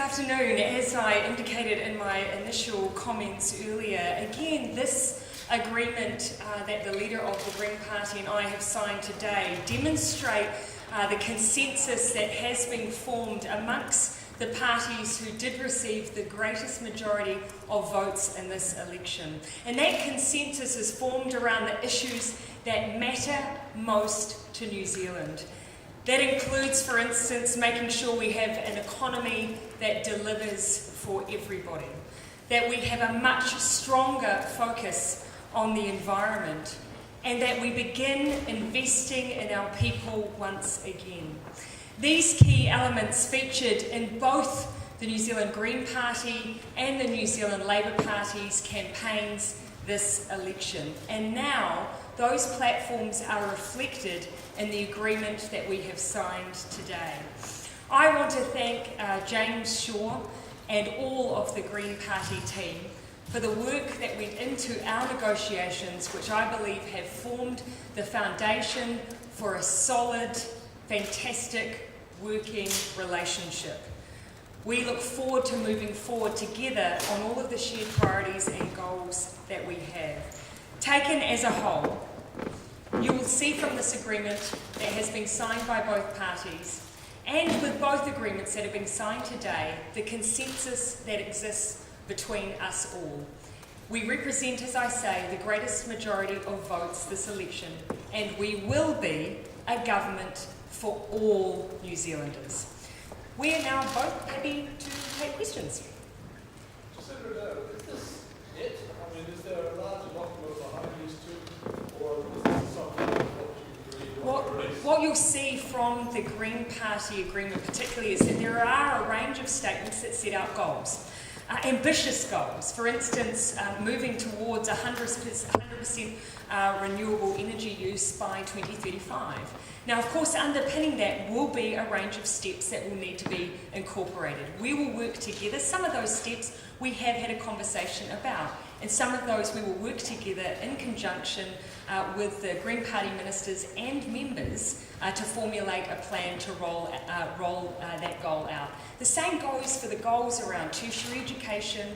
afternoon, as I indicated in my initial comments earlier, again, this agreement that the leader of the Green Party and I have signed today demonstrate the consensus that has been formed amongst the parties who did receive the greatest majority of votes in this election. And that consensus is formed around the issues that matter most to New Zealand. That includes, for instance, making sure we have an economy that delivers for everybody, that we have a much stronger focus on the environment, and that we begin investing in our people once again. These key elements featured in both the New Zealand Green Party and the New Zealand Labour Party's campaigns this election, and now those platforms are reflected in the agreement that we have signed today. I want to thank James Shaw and all of the Green Party team for the work that went into our negotiations, which I believe have formed the foundation for a solid, fantastic working relationship. We look forward to moving forward together on all of the shared priorities and goals that we have. Taken as a whole, you will see from this agreement that has been signed by both parties, and with both agreements that have been signed today, the consensus that exists between us all. We represent, as I say, the greatest majority of votes this election, and we will be a government for all New Zealanders. We are now both happy to take questions. Jacinda, is this it? I mean, is there a larger document behind these two, or is this something that you agree? What you'll see from the Green Party agreement particularly is that there are a range of statements that set out goals. Ambitious goals, for instance, moving towards 100% renewable energy use by 2035. Now, of course, underpinning that will be a range of steps that will need to be incorporated. We will work together. Some of those steps we have had a conversation about, and some of those we will work together in conjunction with the Green Party ministers and members to formulate a plan to roll that goal out. The same goes for the goals around tertiary education,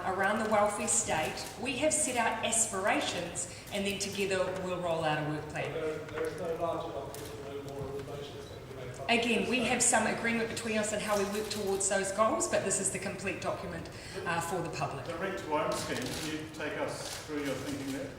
around the welfare state. We have set out aspirations, and then together we'll roll out a work plan. There is no larger document, no more information that's going to be made public. Again, we have some agreement between us on how we work towards those goals, but this is the complete document for the public. The rent to own scheme, can you take us through your thinking there?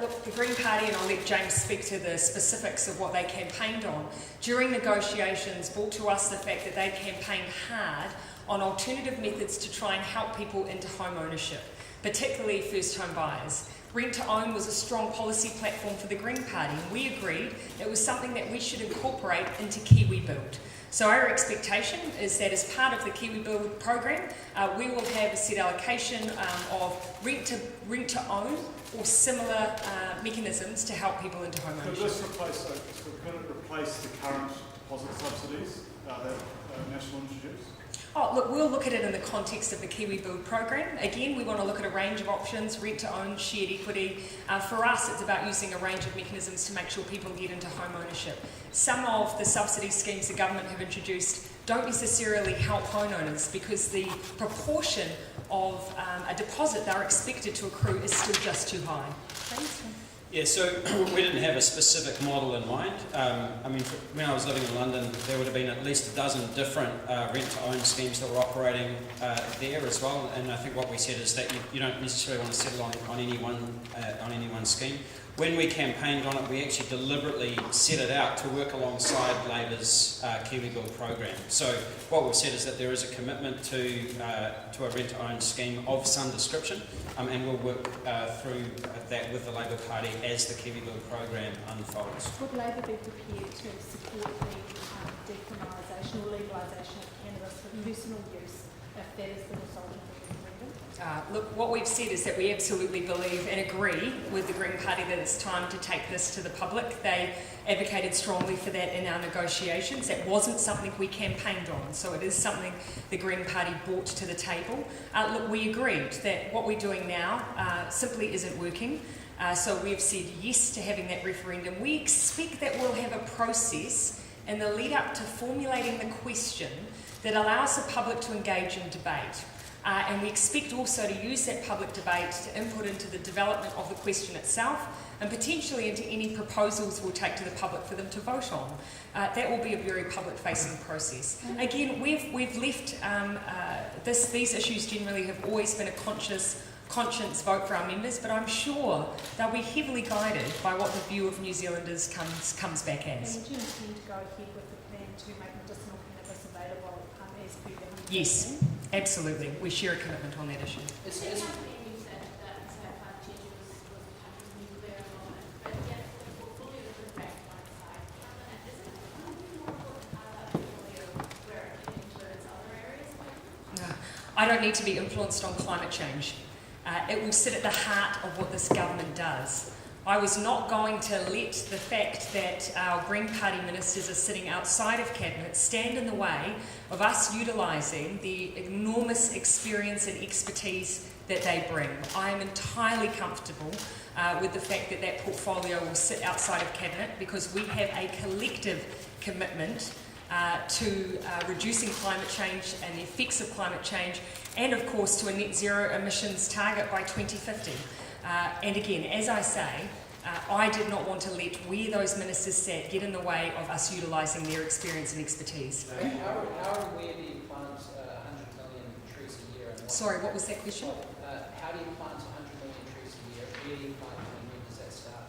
Look, the Green Party, and I'll let James speak to the specifics of what they campaigned on, during negotiations brought to us the fact that they campaigned hard on alternative methods to try and help people into home ownership, particularly first home buyers. Rent to own was a strong policy platform for the Green Party, and we agreed it was something that we should incorporate into Kiwi Build. So our expectation is that as part of the Kiwi Build program, we will have a set allocation of rent to own or similar mechanisms to help people into home ownership. Could it replace the current deposit subsidies that National introduced? Oh, look, we'll look at it in the context of the Kiwi Build program. Again, we want to look at a range of options, rent to own, shared equity. For us, it's about using a range of mechanisms to make sure people get into home ownership. Some of the subsidy schemes the government have introduced don't necessarily help homeowners because the proportion of a deposit they're expected to accrue is still just too high. Thanks. Yeah, so we didn't have a specific model in mind. I mean, when I was living in London, there would have been at least a dozen different rent-to-own schemes that were operating there as well. And I think what we said is that you don't necessarily want to settle on any one scheme. When we campaigned on it, we actually deliberately set it out to work alongside Labor's Kiwi Build program. So what we've said is that there is a commitment to a rent-to-own scheme of some description, and we'll work through that with the Labour Party as the Kiwi Build program unfolds. Would Labour be prepared to support the decriminalisation or legalisation of cannabis for personal use if that is the result of the referendum? Look, what we've said is that we absolutely believe and agree with the Green Party that it's time to take this to the public. They advocated strongly for that in our negotiations. That wasn't something we campaigned on, so it is something the Green Party brought to the table. Look, we agreed that what we're doing now simply isn't working. So we've said yes to having that referendum. We expect that we'll have a process in the lead up to formulating the question that allows the public to engage in debate. And we expect also to use that public debate to input into the development of the question itself and potentially into any proposals we'll take to the public for them to vote on. That will be a very public-facing process. Again, we've left these issues generally have always been a conscience vote for our members, but I'm sure they'll be heavily guided by what the view of New Zealanders comes back as. And do you intend to go ahead with the plan to make medicinal cannabis available as per the 100%? Yes, absolutely. We share a commitment on that issue. I don't need to be influenced on climate change. It will sit at the heart of what this government does. I was not going to let the fact that our Green Party ministers are sitting outside of Cabinet stand in the way of us utilising the enormous experience and expertise that they bring. I am entirely comfortable with the fact that that portfolio will sit outside of Cabinet because we have a collective commitment to reducing climate change and the effects of climate change, and of course to a net zero emissions target by 2050. And again, as I say, I did not want to let where those ministers sat get in the way of us utilising their experience and expertise. How and where do you plant 100 million trees a year? And Sorry, what was that question? How do you plant 100 million trees a year? Where do you plant them and when does that start?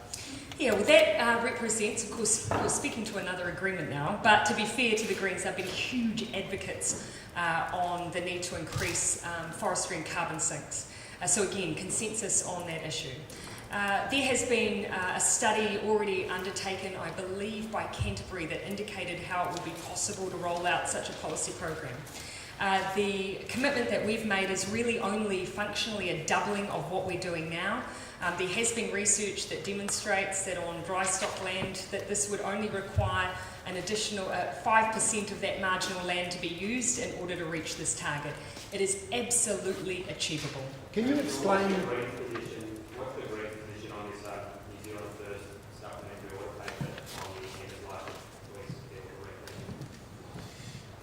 Yeah, well that represents, of course, we're speaking to another agreement now, but to be fair to the Greens, they've been huge advocates on the need to increase forestry and carbon sinks. So again, consensus on that issue. There has been a study already undertaken, I believe, by Canterbury that indicated how it would be possible to roll out such a policy program. The commitment that we've made is really only functionally a doubling of what we're doing now. There has been research that demonstrates that on dry stock land that this would only require an additional 5% of that marginal land to be used in order to reach this target. It is absolutely achievable. Can you explain? What's the Green position on this New Zealand First supplementary order paper on the end of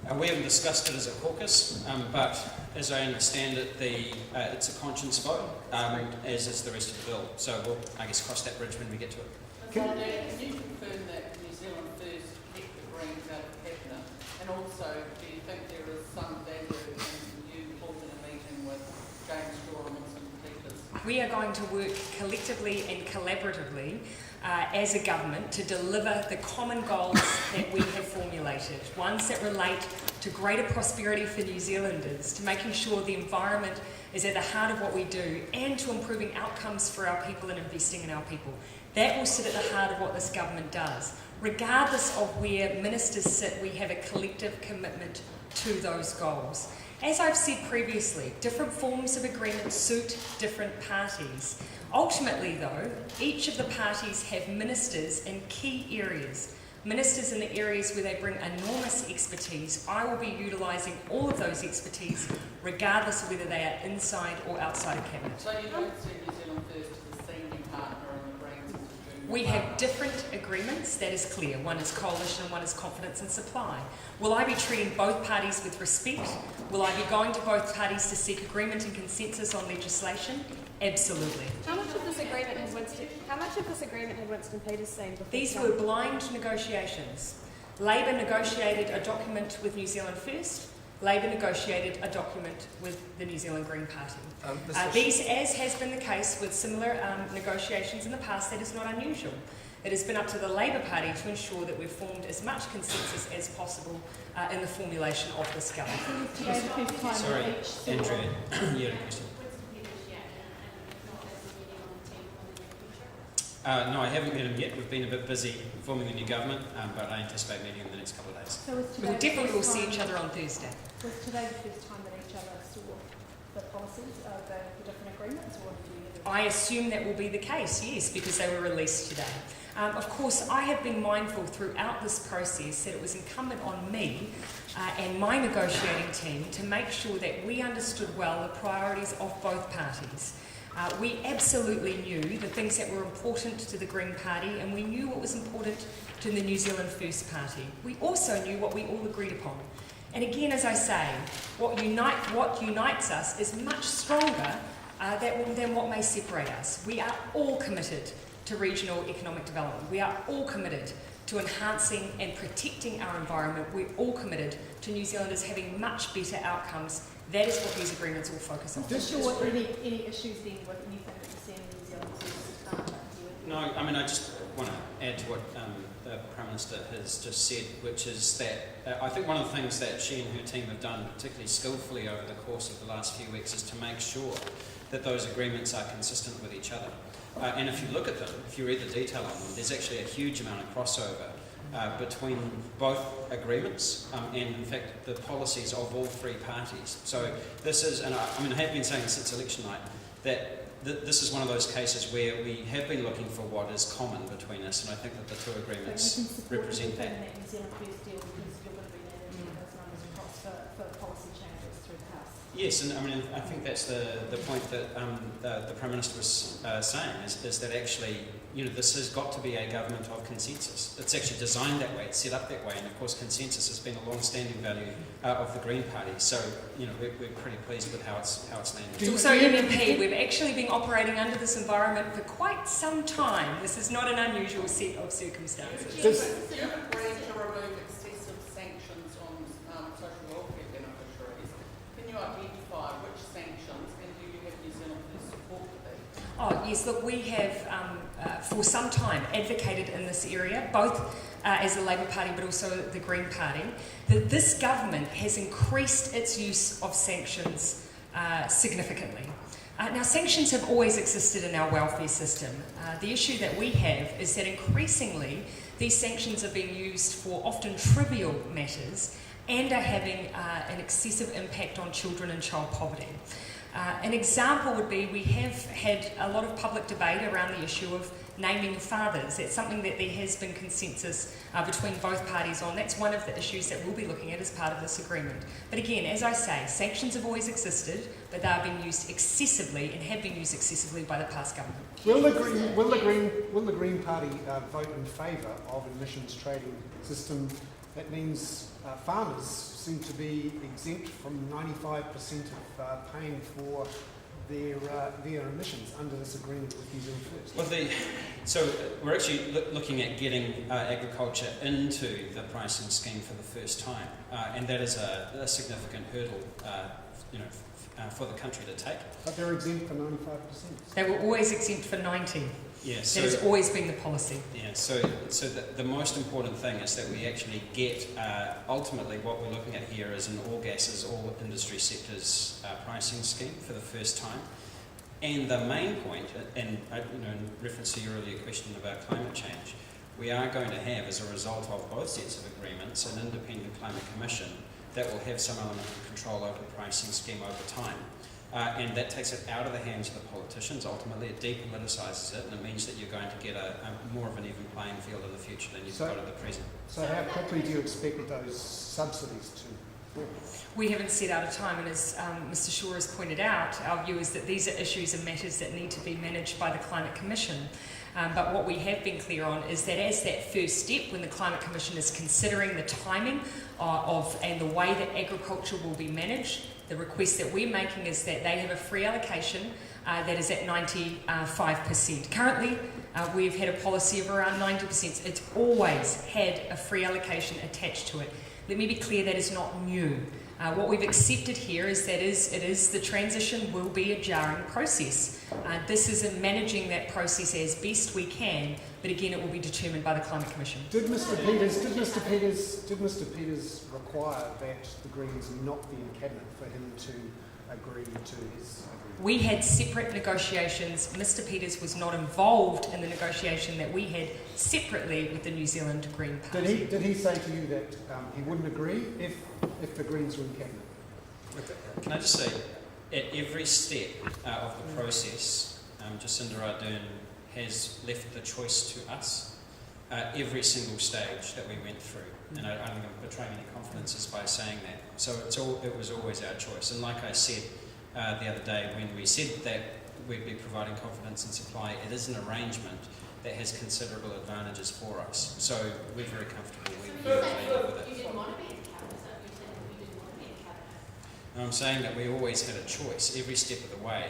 life We haven't discussed it as a caucus, but as I understand it, it's a conscience vote, as is the rest of the bill. So we'll, I guess, cross that bridge when we get to it. Can you confirm that New Zealand First kept the Greens out of Cabinet? And also, do you think there is some value in you holding a meeting with James Gorham and some leaders? We are going to work collectively and collaboratively as a government to deliver the common goals that we have formulated, ones that relate to greater prosperity for New Zealanders, to making sure the environment is at the heart of what we do, and to improving outcomes for our people and investing in our people. That will sit at the heart of what this government does. Regardless of where ministers sit, we have a collective commitment to those goals. As I've said previously, different forms of agreement suit different parties. Ultimately, though, each of the parties have ministers in key areas. Ministers in the areas where they bring enormous expertise. I will be utilising all of those expertise, regardless of whether they are inside or outside of Cabinet. So you don't see New Zealand First as a senior partner in the Greens? We have different agreements, that is clear. One is coalition and one is confidence and supply. Will I be treating both parties with respect? Will I be going to both parties to seek agreement and consensus on legislation? Absolutely. How much of this agreement had Winston Peters seen before? These were blind negotiations. Labor negotiated a document with New Zealand First. Labor negotiated a document with the New Zealand Green Party. These, as has been the case with similar negotiations in the past, that is not unusual. It has been up to the Labor Party to ensure that we've formed as much consensus as possible in the formulation of this government. Sorry, Andrea, you had a question. No, I haven't met him yet. We've been a bit busy forming the new government, but I anticipate meeting him in the next couple of days. So was We today definitely the will first see time- each other on Thursday. Was today the first time that each other saw the policies of the different agreements, or do you I assume that will be the case, yes, because they were released today. Of course, I have been mindful throughout this process that it was incumbent on me and my negotiating team to make sure that we understood well the priorities of both parties. We absolutely knew the things that were important to the Green Party, and we knew what was important to the New Zealand First Party. We also knew what we all agreed upon. And again, as I say, what unites us is much stronger than what may separate us. We are all committed to regional economic development. We are all committed to enhancing and protecting our environment. We're all committed to New Zealanders having much better outcomes. That is what these agreements all focus on. Any issues then with anything that you see in New Zealand versus No, I mean, I just want to add to what the Prime Minister has just said, which is that I think one of the things that she and her team have done particularly skillfully over the course of the last few weeks is to make sure that those agreements are consistent with each other. And if you look at them, if you read the detail on them, there's actually a huge amount of crossover between both agreements and in fact the policies of all three parties. So this is, and I have been saying since election night, that this is one of those cases where we have been looking for what is common between us, and I think that the two agreements represent that. New Zealand First deal because you're going to be managing those numbers across for policy changes through the House. Yes, and I think that's the point that the Prime Minister was saying is that actually, this has got to be a government of consensus. It's actually designed that way, it's set up that way, and of course consensus has been a long-standing value of the Green Party. So, we're pretty pleased with how it's landed. So MMP, we've actually been operating under this environment for quite some time. This is not an unusual set of circumstances. Do you agree to remove excessive sanctions on social welfare beneficiaries? Can you identify which sanctions, and do you have New Zealand First support for that? Oh yes, look, we have for some time advocated in this area, both as the Labour Party but also the Green Party, that this government has increased its use of sanctions significantly. Now, sanctions have always existed in our welfare system. The issue that we have is that increasingly these sanctions are being used for often trivial matters and are having an excessive impact on children and child poverty. An example would be we have had a lot of public debate around the issue of naming fathers. It's something that there has been consensus between both parties on. That's one of the issues that we'll be looking at as part of this agreement. But again, as I say, sanctions have always existed, but they are being used excessively and have been used excessively by the past government. Will the Green Party vote in favour of an emissions trading system that means farmers seem to be exempt from 95% of paying for their emissions under this agreement with New Zealand First? Well, so we're actually looking at getting agriculture into the pricing scheme for the first time, and that is a significant hurdle, for the country to take. But they're exempt for 95%. They were always exempt for 90%. Yeah, that has always been the policy. Yeah, so the most important thing is that we actually get, ultimately what we're looking at here is an all gases, all industry sectors pricing scheme for the first time. And the main point, and in reference to your earlier question about climate change, we are going to have, as a result of both sets of agreements, an independent climate commission that will have some element of control over the pricing scheme over time. And that takes it out of the hands of the politicians. Ultimately, it depoliticises it, and it means that you're going to get a more of an even playing field in the future than you've got at the present. So how quickly do you expect those subsidies to fall? We haven't set out a time, and as Mr Shaw has pointed out, our view is that these are issues and matters that need to be managed by the Climate Commission. But what we have been clear on is that as that first step, when the Climate Commission is considering the timing and the way that agriculture will be managed, the request that we're making is that they have a free allocation that is at 95%. Currently, we've had a policy of around 90%. It's always had a free allocation attached to it. Let me be clear, that is not new. What we've accepted here is that the transition will be a jarring process. This is in managing that process as best we can, but again, it will be determined by the Climate Commission. Did Mr Peters require that the Greens not be in cabinet for him to agree to his agreement? We had separate negotiations. Mr Peters was not involved in the negotiation that we had separately with the New Zealand Green Party. Did he say to you that he wouldn't agree if the Greens were in cabinet? Can I just say, at every step of the process, Jacinda Ardern has left the choice to us. Every single stage that we went through, and I don't think I'm betraying any confidences by saying that. So it was always our choice. And like I said the other day, when we said that we'd be providing confidence and supply, it is an arrangement that has considerable advantages for us. So we're very comfortable with it. You didn't want to be in cabinet, so you said you didn't And I'm saying that we always had a choice every step of the way.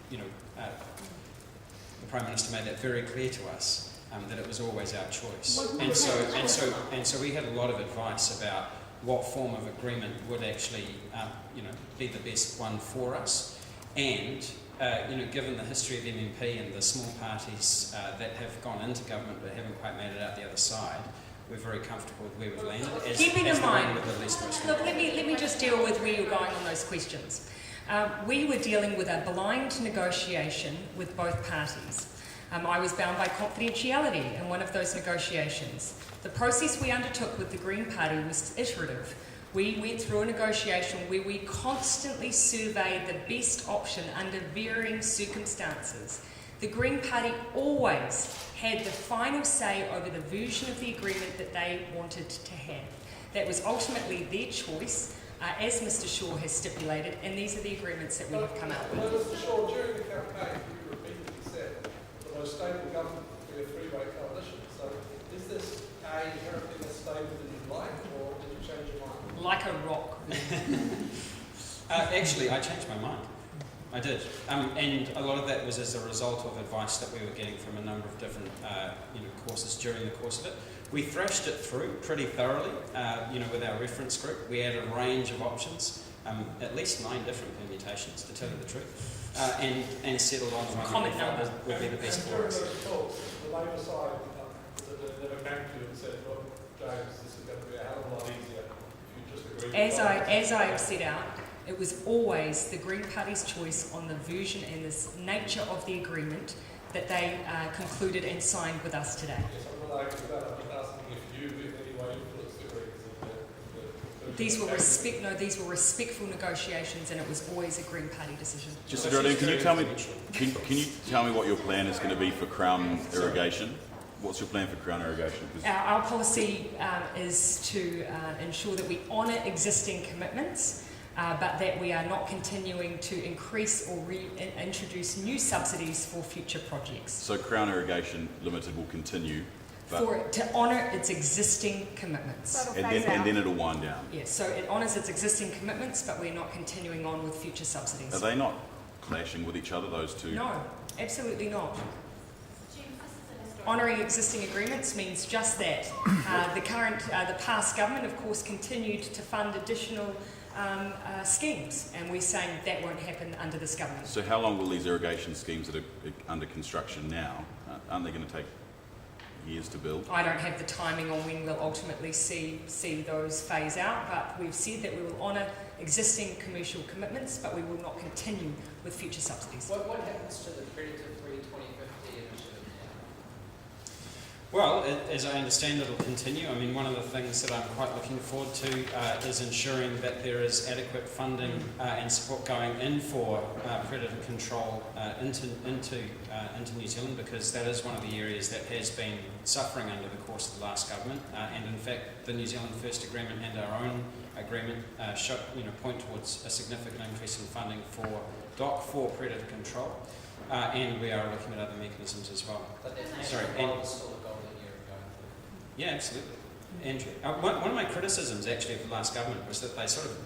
The Prime Minister made that very clear to us, that it was always our choice. And so we had a lot of advice about what form of agreement would actually, be the best one for us. And, given the history of MMP and the small parties that have gone into government but haven't quite made it out the other side, we're very comfortable with where we've landed. Keeping in mind, with the least risk. look, let me just deal with where you're going on those questions. We were dealing with a blind negotiation with both parties. I was bound by confidentiality in one of those negotiations. The process we undertook with the Green Party was iterative. We went through a negotiation where we constantly surveyed the best option under varying circumstances. The Green Party always had the final say over the version of the agreement that they wanted to have. That was ultimately their choice, as Mr Shaw has stipulated, and these are the agreements that we have come out with. Mr Shaw, during the campaign, you repeatedly said the most stable government would be a three-way coalition. So is this inherently less stable than you'd like, or did you change your mind? Like a rock. Actually, I changed my mind. I did, and a lot of that was as a result of advice that we were getting from a number of different, courses during the course of it. We thrashed it through pretty thoroughly, with our reference group. We had a range of options, at least 9 different permutations, to tell you the truth, and settled on the one that we felt would be the best for us. During those talks, the Labour side never came to you and said, look, James, this is going to be a hell of a lot easier if you just agree. As I have set out, it was always the Green Party's choice on the version and the nature of the agreement that they concluded and signed with us today. Yes, I'm not arguing that. I'm just asking if you in any way influenced the Greens. These were respectful negotiations, and it was always a Green Party decision. Jacinda Ardern, can you tell me what your plan is going to be for Crown irrigation? What's your plan for Crown irrigation? Our policy is to ensure that we honour existing commitments, but that we are not continuing to increase or introduce new subsidies for future projects. So Crown Irrigation Limited will continue, but To honour its existing commitments. and then it'll wind down. Yes, so it honours its existing commitments, but we're not continuing on with future subsidies. Are they not clashing with each other, those two? No, absolutely not. Honouring existing agreements means just that. The past government, of course, continued to fund additional schemes, and we're saying that won't happen under this government. So how long will these irrigation schemes that are under construction now, aren't they going to take years to build? I don't have the timing on when we'll ultimately see those phase out, but we've said that we will honour existing commercial commitments, but we will not continue with future subsidies. What happens to the predator-free 2050 initiative? Well, as I understand, it'll continue. I mean, one of the things that I'm quite looking forward to is ensuring that there is adequate funding and support going in for predator control into New Zealand, because that is one of the areas that has been suffering under the course of the last government. And in fact, the New Zealand First Agreement and our own agreement point towards a significant increase in funding for DOC for predator control. And we are looking at other mechanisms as well. But there's Sorry, still a goal that you're going for. Yeah, absolutely. Andrew, one of my criticisms actually of the last government was that they sort of,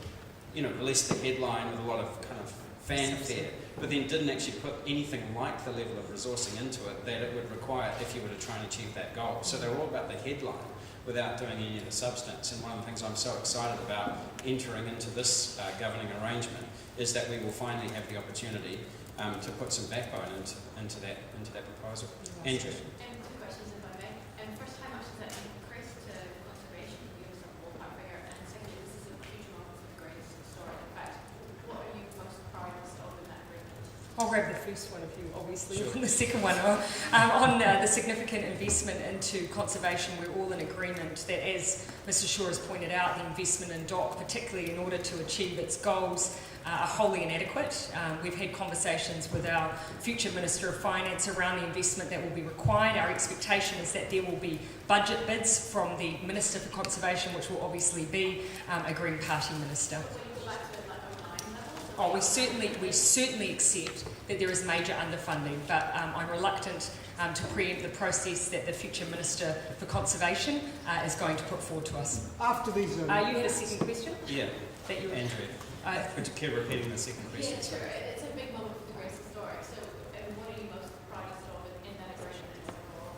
released the headline with a lot of kind of fanfare, but then didn't actually put anything like the level of resourcing into it that it would require if you were to try and achieve that goal. So they were all about the headline without doing any of the substance. And one of the things I'm so excited about entering into this governing arrangement is that we will finally have the opportunity to put some backbone into that proposal. Andrew. And 2 questions, if I may. First, how much does that increase to conservation? You give us a ballpark figure. And secondly, this is a huge moment for the Greens historic. In fact, what are you most proudest of in that agreement? I'll grab the first one if you obviously Sure. want the second one. On the significant investment into conservation, we're all in agreement that, as Mr Shaw has pointed out, the investment in DOC, particularly in order to achieve its goals, are wholly inadequate. We've had conversations with our future Minister of Finance around the investment that will be required. Our expectation is that there will be budget bids from the Minister for Conservation, which will obviously be a Green Party Minister. So you would like to overline levels? Oh, we certainly accept that there is major underfunding, but I'm reluctant to preempt the process that the future Minister for Conservation is going to put forward to us. After these... You had a second question? Yeah, That you were... Andrew. Would you care repeating the second question? Yeah, sure. Sorry. It's a big moment for the Grace Historic. So, what are you most proudest of in that agreement as overall?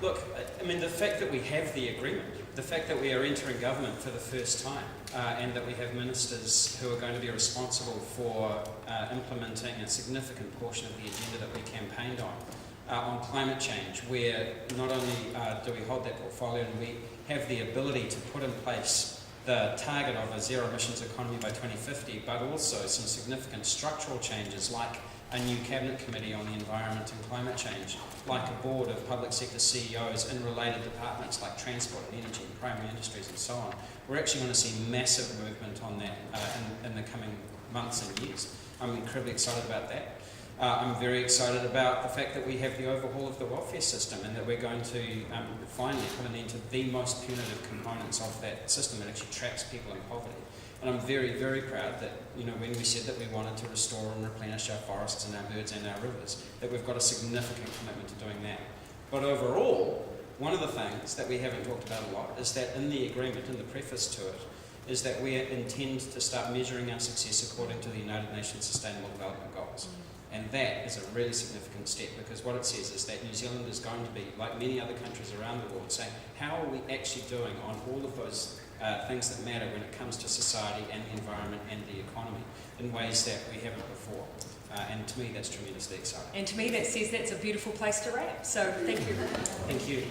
Look, I mean, the fact that we have the agreement, the fact that we are entering government for the first time, and that we have ministers who are going to be responsible for implementing a significant portion of the agenda that we campaigned on climate change, where not only do we hold that portfolio and we have the ability to put in place the target of a zero emissions economy by 2050, but also some significant structural changes like a new cabinet committee on the environment and climate change, like a board of public sector CEOs in related departments like transport and energy and primary industries and so on. We're actually going to see massive movement on that in the coming months and years. I'm incredibly excited about that. I'm very excited about the fact that we have the overhaul of the welfare system and that we're going to finally put an end to the most punitive components of that system that actually traps people in poverty. And I'm very, very proud that, when we said that we wanted to restore and replenish our forests and our birds and our rivers, that we've got a significant commitment to doing that. But overall, one of the things that we haven't talked about a lot is that in the agreement, in the preface to it, is that we intend to start measuring our success according to the United Nations Sustainable Development Goals. And that is a really significant step, because what it says is that New Zealand is going to be, like many other countries around the world, saying, how are we actually doing on all of those things that matter when it comes to society and the environment and the economy in ways that we haven't before. And to me, that's tremendously exciting. And to me, that says that's a beautiful place to wrap. So thank you. Thank you.